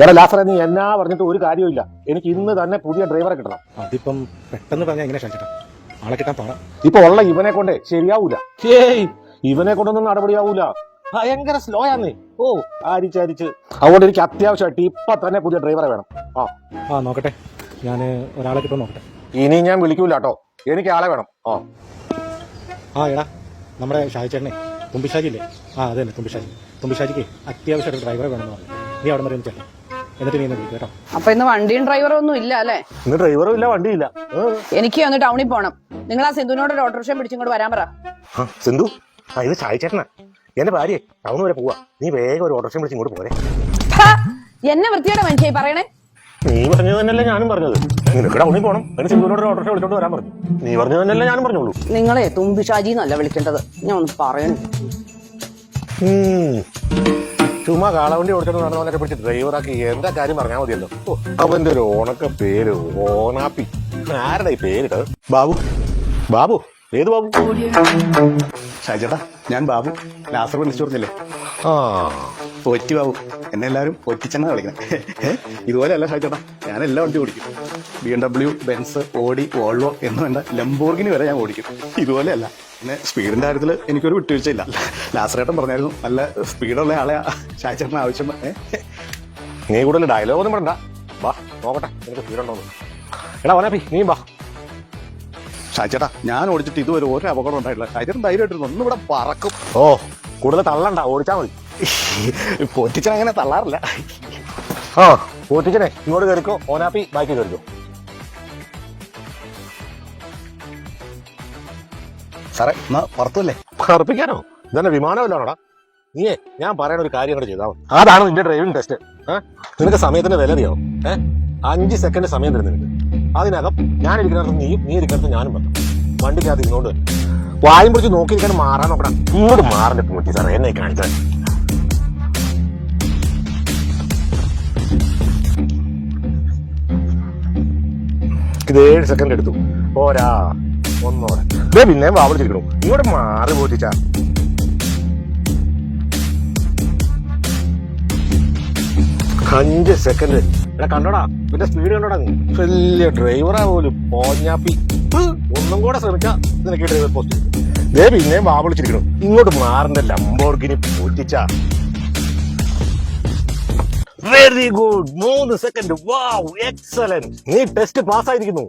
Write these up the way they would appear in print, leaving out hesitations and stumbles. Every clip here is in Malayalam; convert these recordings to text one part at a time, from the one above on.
എടാ ലാസറേ, നീ എന്നാ പറഞ്ഞിട്ട് ഒരു കാര്യമില്ല. എനിക്ക് ഇന്ന് തന്നെ പുതിയ ഡ്രൈവറെ കിട്ടണം. അതിപ്പം പെട്ടെന്ന് പറഞ്ഞാൽ എങ്ങനെ ക്ഷണിച്ചിട്ടാ ആളെ കിട്ടാൻ പാടാ. ഇപ്പൊ ഉള്ള ഇവനെ കൊണ്ടേ ശരിയാവൂല. ഇവനെ കൊണ്ടൊന്നും നടപടിയാവൂല. ഭയങ്കര സ്ലോ ആന്നേ. ഓ അരിച്ചരിച്ച്. അതുകൊണ്ട് എനിക്ക് അത്യാവശ്യമായിട്ട് ഇപ്പൊ തന്നെ പുതിയ ഡ്രൈവറെ വേണം. നോക്കട്ടെ, ഞാൻ ഒരാളെ കിട്ടുമോ നോക്കട്ടെ. ഇനി ഞാൻ വിളിക്കൂല കേട്ടോ, എനിക്ക് ആളെ വേണം. എടാ, നമ്മുടെ ഷാജി ചേട്ടനെ തുമ്പിഷാജി ഇല്ലേ? അത് തന്നെ തുമ്പിഷാജിക്ക് അത്യാവശ്യമായിട്ട് ഡ്രൈവറെ വേണമെന്ന് പറഞ്ഞു. നീ അവിടെ വരെ ചേട്ടൻ, എന്നിട്ട് നീ വിളിക്കും കേട്ടോ. അപ്പൊ ഇന്ന് വണ്ടിയും ഡ്രൈവറും ഒന്നും ഇല്ല അല്ലേ? ഇന്ന് ഡ്രൈവറും ഇല്ല, വണ്ടിയില്ല. എനിക്ക് ഒന്ന് ടൗണിൽ പോണം. നിങ്ങൾ ആ സിന്ധുവിനോട് ഒരു ഓട്ടോറിക്ഷ പിടിച്ചിങ്ങോട്ട് വരാൻ പറ. സിന്ധു, ഇത് ഷാജി ചേട്ടനാ. എന്റെ ഭാര്യ ടൗൺ വരെ പോവാ. നീ വേഗം ഒരു ഓട്ടോറിക്ഷ വിളിച്ച് ഇങ്ങോട്ട് പോരെ. എന്നെ വൃത്തിയുടെ മനുഷ്യായി പറയണേ. നീ പറഞ്ഞത് തന്നെയല്ലേ ഞാനും പറഞ്ഞത്. നിനക്ക് ടൗണിൽ പോകണം, അതിന് സിന്ധുവിനോട് ഒരു ഓട്ടോറിക്ഷ വിളിച്ചോണ്ട് വരാൻ പറഞ്ഞു. നീ പറഞ്ഞത് തന്നെയല്ലേ ഞാനും പറഞ്ഞോളൂ. നിങ്ങളെ തുമ്പിഷാജി എന്നല്ല വിളിക്കേണ്ടത്, ഞാൻ ഒന്ന് പറയണു. ചുമ്മാ കാളവണ്ടി ഓടിച്ചോണ്ട് നടന്നവനൊക്കെ പിടിച്ച് ഡ്രൈവറാക്കി എന്താ കാര്യം പറഞ്ഞാൽ മതിയല്ലോ. അവന്റെ ഒരു ഓണക്ക പേര് ഓണാപ്പി. ആരുടെ ഈ പേരിട്ടത്? ബാബു. ബാബു? ഏത് ബാബു? ഷാജേട്ടാ, ഞാൻ ബാബു. ലാസർ വിളിച്ചു പറഞ്ഞില്ലേ? ഒറ്റി ബാബു. എന്നെ എല്ലാവരും ഒറ്റിച്ചെന്നാ വിളിക്കണേ. ഇതുപോലെയല്ല ഷാജേട്ടാ, ഞാൻ എല്ലാ വണ്ടി ഓടിക്കും. BMW, ബെൻസ്, ഓഡി, വോൾവോ എന്ന് വേണ്ട ലംബോർഗിനി വരെ ഞാൻ ഓടിക്കും. ഇതുപോലെയല്ല. പിന്നെ സ്പീഡിന്റെ കാര്യത്തിൽ എനിക്കൊരു വിട്ടുവീഴ്ചയില്ല. ലാസറേട്ടൻ പറഞ്ഞായിരുന്നു നല്ല സ്പീഡുള്ള ആളെ ഷാജേട്ടന് ആവശ്യം. നീ കൂടുതൽ ഡയലോഗ് ഒന്നും പറയണ്ട. വാ നോക്കട്ടെ നിനക്ക് സ്പീഡുണ്ടോന്ന്. എടാ ഓനാപ്പി, നീ വാ. ഷാജേട്ടാ, ഞാൻ ഓടിച്ചിട്ട് ഇതുവരെ ഒരു അപകടം ഉണ്ടായിട്ടില്ല. ഷാജേട്ടൻ ധൈര്യമായിട്ടിരുന്നു, ഒന്നും ഇവിടെ പറക്കും. കൂടുതൽ തള്ളണ്ട, ഓടിച്ചാ മതി. പോറ്റിച്ചൻ അങ്ങനെ തള്ളാറില്ല. പോറ്റിച്ചനെ ഇങ്ങോട്ട് കയറിക്കോ, ഓനാപ്പി ബാക്കി കയറിക്കോ. സാറേ, എന്നാ പുറത്തല്ലേ? പറപ്പിക്കാനോ? ഇതന്നെ വിമാനമല്ലാണോടാ? നീയേ ഞാൻ പറയണ ഒരു കാര്യം കൂടെ ചെയ്താൽ മതി. അതാണ് നിന്റെ ഡ്രൈവിംഗ് ടെസ്റ്റ്. നിനക്ക് സമയത്തിന്റെ വില അറിയാവും. 5 സെക്കൻഡ് സമയം തരുന്നു നിനക്ക്. അതിനകം ഞാൻ ഇരിക്കുന്നിടത്ത് നീയും, നീ ഇരിക്കുന്നിടത്ത് ഞാനും പറഞ്ഞു. വണ്ടിക്കകത്ത് ഇങ്ങോട്ട് വായും പിടിച്ച് നോക്കിയിരിക്കാൻ മാറാൻ നോക്കണം. ഇങ്ങോട്ട് മാറിന്റെ പൂറ്റി സാറേ, എന്നെ കാണിച്ചാൽ. ഇത് 7 സെക്കൻഡ് എടുത്തു. പോരാ, ഒന്നോടെ. പിന്നെ വാവിളിച്ചിരിക്കണു. ഇങ്ങോട്ട് മാറി പോറ്റിച്ചാ. അഞ്ച് സെക്കൻഡ്. എടാ കണ്ടോടാ, പിന്നെ സ്പീഡ് കണ്ടോടാ. നീ വലിയ ഡ്രൈവറാ പോലും. പോഞ്ഞാപ്പി. ഒന്നും കൂടെ ശ്രമിച്ചാ നിനക്ക് ഡ്രൈവർ പോസ്റ്റ്. പിന്നെയും വാവിളിച്ചിരിക്കണു. ഇങ്ങോട്ട് മാറിന്റെ ലംബോർഗിനി പോറ്റിച്ചാ. Very good. 3 second. Wow, excellent. നീ ടെസ്റ്റ് പാസ്സായിരിക്കുന്നു.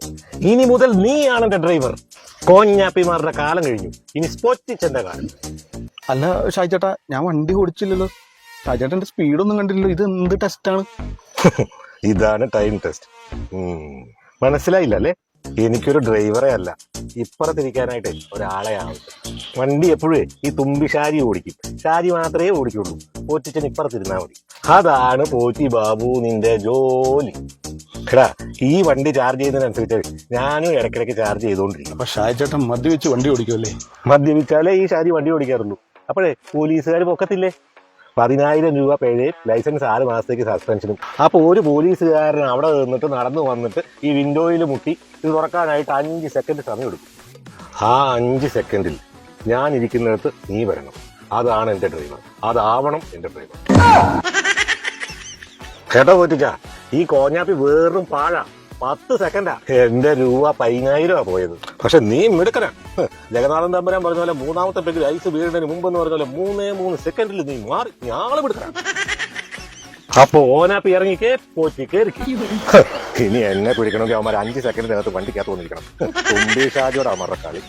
ഇനി മുതൽ നീയാണ് എന്റെ ഡ്രൈവർ. കോഞ്ഞാപ്പിമാരുടെ കാലം കഴിഞ്ഞു. ഇനി സ്പോറ്റിച്ചെന്റെ കാലം. അല്ല ഷാജേട്ടാ, ഞാൻ വണ്ടി ഓടിച്ചില്ലല്ലോ. ഷാജേട്ടന്റെ സ്പീഡൊന്നും കണ്ടില്ലല്ലോ. ഇത് എന്ത് ടെസ്റ്റാണ്? ഇതാണ് ടൈം ടെസ്റ്റ്. മനസ്സിലായില്ല അല്ലേ? എനിക്കൊരു ഡ്രൈവറെ അല്ല, ഇപ്പുറത്തിരിക്കാനായിട്ട് ഒരാളെ ആവശ്യം. വണ്ടി എപ്പോഴേ ഈ തുമ്പി ഷാജി ഓടിക്കും. ഷാജി മാത്രമേ ഓടിക്കുള്ളൂ. പോറ്റിച്ചൻ ഇപ്പുറത്തിരുന്നാ മതി. അതാണ് പോറ്റി ബാബു നിന്റെ ജോലി. എടാ, ഈ വണ്ടി ചാർജ് ചെയ്യുന്നതിനനുസരിച്ച് ഞാനും ഇടയ്ക്കിടയ്ക്ക് ചാർജ് ചെയ്തോണ്ടിരിക്കും. അപ്പൊ ഷാജേട്ടൻ മദ്യവെച്ച് വണ്ടി ഓടിക്കുമല്ലേ? മദ്യപിച്ചാലേ ഈ ഷാജി വണ്ടി ഓടിക്കാറുള്ളൂ. അപ്പോഴേ പോലീസുകാർ പൊക്കത്തില്ലേ? 10,000 രൂപ പിഴയും ലൈസൻസ് 6 മാസത്തേക്ക് സസ്പെൻഷനും. അപ്പൊ ഒരു പോലീസുകാരൻ അവിടെ നിന്നിട്ട് നടന്നു വന്നിട്ട് ഈ വിൻഡോയിൽ മുട്ടി ഇത് തുറക്കാനായിട്ട് 5 സെക്കൻഡ് സമയം എടുക്കും. ആ 5 സെക്കൻഡിൽ ഞാൻ ഇരിക്കുന്നിടത്ത് നീ വരണം. അതാണ് എന്റെ ഡ്രൈവർ. അതാവണം എന്റെ ഡ്രൈവർ. കേട്ടോ പോറ്റിച്ചാ, ഈ കോഞ്ഞാപ്പി വേറും പാഴ. 10 സെക്കൻഡാ. എന്റെ രൂപ 10,000 പോയത്. പക്ഷെ നീ മിടുക്കനാ. ജഗന്നാഥൻ തമ്പുരാൻ പറഞ്ഞ പോലെ 3ാമത്തെ പെഗ്ഗിൽ ഐസ് വീഴുന്നതിന് മുമ്പെന്ന് പറഞ്ഞ പോലെ 3 സെക്കൻഡിൽ നീ മാറി. ഞാള് മിടുക്കനാ. അപ്പൊ ഓനാപ്പി ഇറങ്ങിക്കേ, പോറ്റി കയറിക്കും. ഇനി എന്നെ പിടിക്കണമെങ്കിൽ അവന്മാർ 5 സെക്കൻഡിനകത്ത് വണ്ടിക്കകത്ത് വന്നിരിക്കണം. തുമ്പി ഷാജിയോടാ മറക്കാളി.